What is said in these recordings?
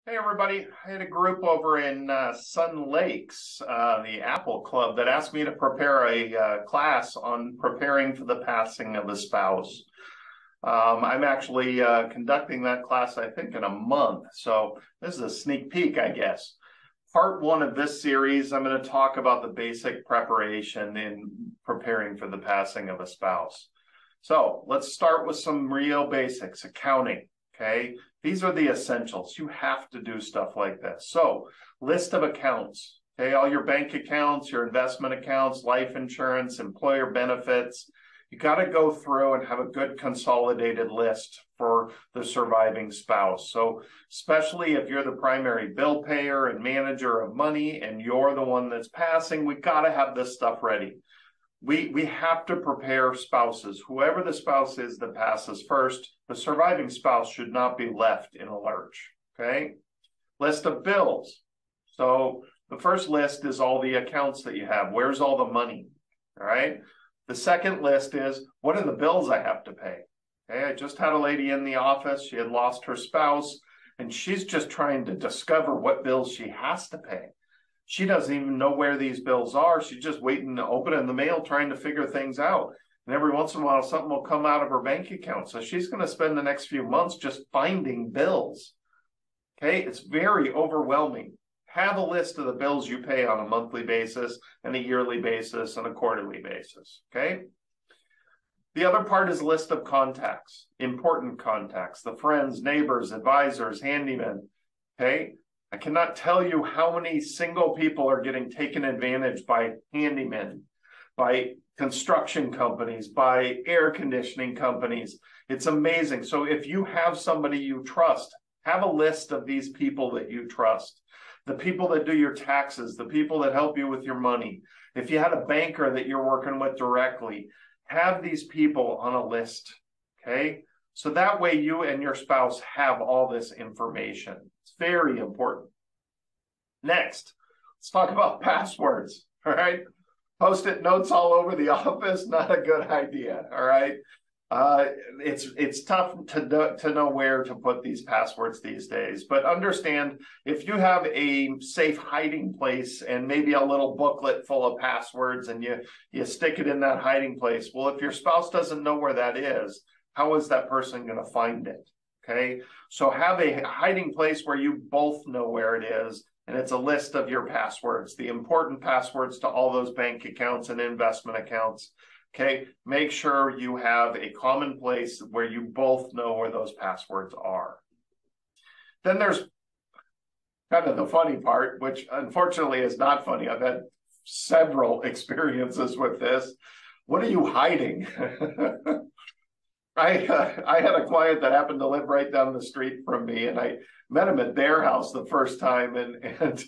Hey everybody, I had a group over in Sun Lakes, the Apple Club, that asked me to prepare a class on preparing for the passing of a spouse. I'm actually conducting that class, I think, in a month. So this is a sneak peek, I guess. Part one of this series, I'm going to talk about the basic preparation in preparing for the passing of a spouse. So let's start with some real basics, accounting. Okay, these are the essentials. You have to do stuff like this. So, list of accounts. Okay, all your bank accounts, your investment accounts, life insurance, employer benefits. You got to go through and have a good consolidated list for the surviving spouse. So, especially if you're the primary bill payer and manager of money and you're the one that's passing, we got to have this stuff ready. We have to prepare spouses. Whoever the spouse is that passes first, the surviving spouse should not be left in a lurch, okay? List of bills. So the first list is all the accounts that you have. Where's all the money, all right? The second list is, what are the bills I have to pay? Okay, I just had a lady in the office. She had lost her spouse, and she's just trying to discover what bills she has to pay. She doesn't even know where these bills are. She's just waiting to open it in the mail, trying to figure things out. And every once in a while, something will come out of her bank account. So she's going to spend the next few months just finding bills. Okay, it's very overwhelming. Have a list of the bills you pay on a monthly basis and a yearly basis and a quarterly basis. Okay. The other part is a list of contacts, important contacts, the friends, neighbors, advisors, handymen. Okay. I cannot tell you how many single people are getting taken advantage by handymen, by construction companies, by air conditioning companies. It's amazing. So if you have somebody you trust, have a list of these people that you trust, the people that do your taxes, the people that help you with your money. If you had a banker that you're working with directly, have these people on a list, okay? So that way you and your spouse have all this information. It's very important. Next, let's talk about passwords, all right? Post-it notes all over the office, not a good idea, all right? It's tough to know where to put these passwords these days, but understand if you have a safe hiding place and maybe a little booklet full of passwords and you stick it in that hiding place, well, if your spouse doesn't know where that is, how is that person going to find it? Okay, so have a hiding place where you both know where it is, and it's a list of your passwords, the important passwords to all those bank accounts and investment accounts. Okay, make sure you have a common place where you both know where those passwords are. Then there's kind of the funny part, which unfortunately is not funny. I've had several experiences with this. What are you hiding? I had a client that happened to live right down the street from me, and I met him at their house the first time, and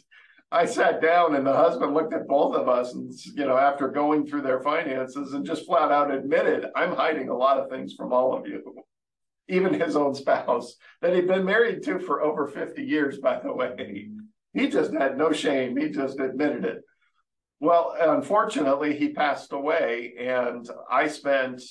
I sat down, and the husband looked at both of us, and after going through their finances, and just flat out admitted, I'm hiding a lot of things from all of you, even his own spouse that he'd been married to for over 50 years, by the way. He just had no shame. He just admitted it. Well, unfortunately, he passed away, and I spent,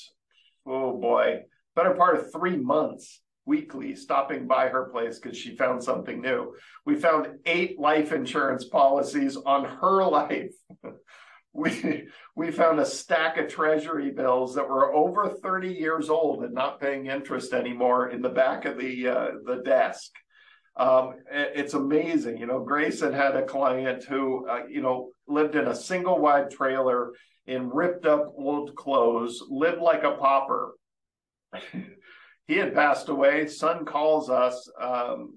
oh boy, better part of 3 months weekly stopping by her place because she found something new. We found 8 life insurance policies on her life. We found a stack of treasury bills that were over 30 years old and not paying interest anymore in the back of the desk. It's amazing. Grayson had a client who, lived in a single wide trailer in ripped up old clothes, lived like a pauper. He had passed away. Son calls us.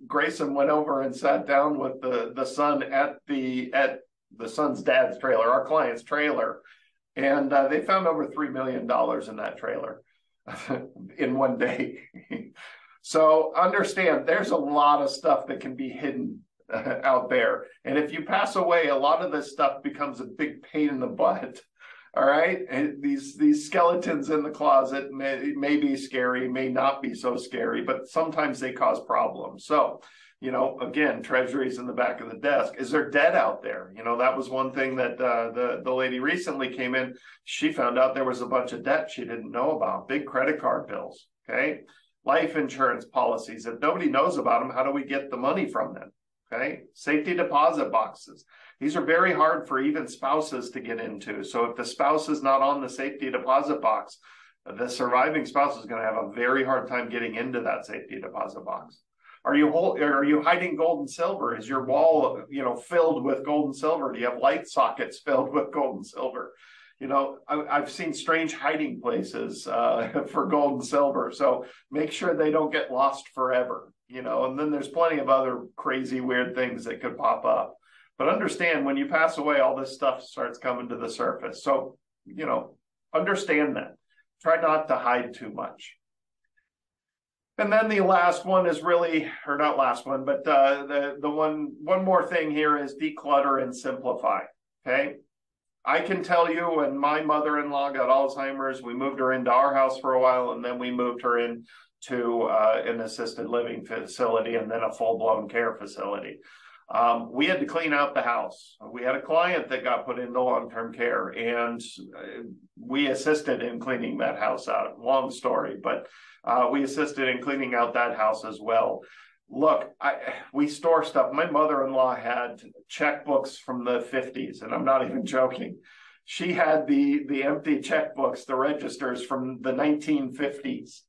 Grayson went over and sat down with the son at the son's dad's trailer, our client's trailer, and they found over $3 million in that trailer in one day. So understand, there's a lot of stuff that can be hidden out there, and if you pass away, a lot of this stuff becomes a big pain in the butt. All right, and these skeletons in the closet may be scary, may not be so scary, but sometimes they cause problems. So, again, treasuries in the back of the desk. Is there debt out there? That was one thing that the lady recently came in. She found out there was a bunch of debt she didn't know about, big credit card bills. Okay, life insurance policies. If nobody knows about them, how do we get the money from them? Okay, safety deposit boxes. These are very hard for even spouses to get into. So if the spouse is not on the safety deposit box, the surviving spouse is going to have a very hard time getting into that safety deposit box. Are you hiding gold and silver? Is your wall, filled with gold and silver? Do you have light sockets filled with gold and silver? I've seen strange hiding places for gold and silver. So make sure they don't get lost forever, and then there's plenty of other crazy, weird things that could pop up. But understand, when you pass away, all this stuff starts coming to the surface. So, understand that. Try not to hide too much. And then the last one is really, or not last one, but the one more thing here is declutter and simplify. Okay. I can tell you, when my mother-in-law got Alzheimer's, we moved her into our house for a while, and then we moved her into an assisted living facility and then a full-blown care facility. We had to clean out the house. We had a client that got put into long-term care, and we assisted in cleaning that house out. Long story, but we assisted in cleaning out that house as well. Look, we store stuff. My mother-in-law had checkbooks from the 50s, and I'm not even joking. She had the empty checkbooks, the registers from the 1950s.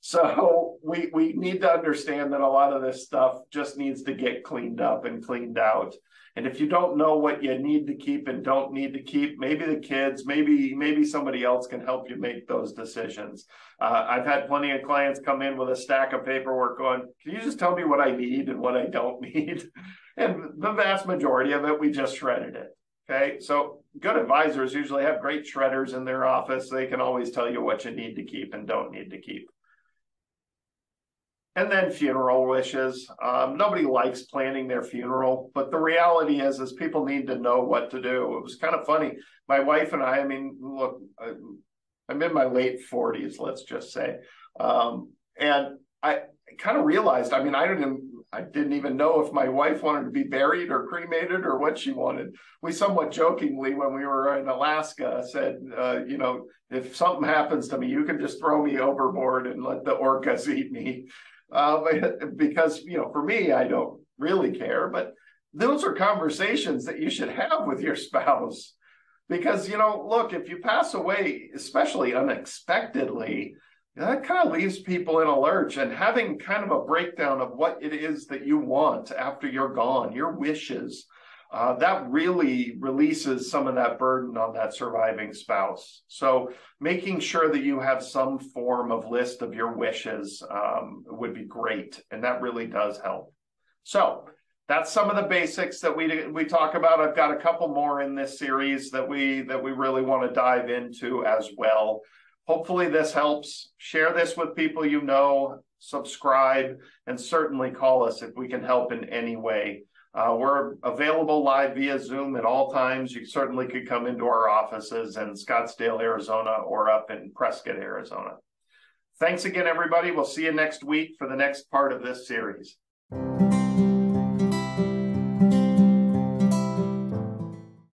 So we need to understand that a lot of this stuff just needs to get cleaned up and cleaned out. And if you don't know what you need to keep and don't need to keep, maybe the kids, maybe somebody else can help you make those decisions. I've had plenty of clients come in with a stack of paperwork going, can you just tell me what I need and what I don't need? And the vast majority of it, we just shredded it. Okay, so good advisors usually have great shredders in their office. They can always tell you what you need to keep and don't need to keep. And then funeral wishes. Nobody likes planning their funeral, but the reality is people need to know what to do. It was kind of funny. My wife and I mean, look, I'm in my late 40s, let's just say. And I kind of realized, I mean, I didn't even know if my wife wanted to be buried or cremated or what she wanted. We somewhat jokingly, when we were in Alaska, said, if something happens to me, you can just throw me overboard and let the orcas eat me. Because, for me, I don't really care. But those are conversations that you should have with your spouse. Because, look, if you pass away, especially unexpectedly, that kind of leaves people in a lurch, and having kind of a breakdown of what it is that you want after you're gone, your wishes, that really releases some of that burden on that surviving spouse. So making sure that you have some form of list of your wishes would be great, and that really does help. So that's some of the basics that we talk about. I've got a couple more in this series that we really want to dive into as well. Hopefully this helps. Share this with people you know, subscribe, and certainly call us if we can help in any way. We're available live via Zoom at all times. You certainly could come into our offices in Scottsdale, Arizona, or up in Prescott, Arizona. Thanks again, everybody. We'll see you next week for the next part of this series.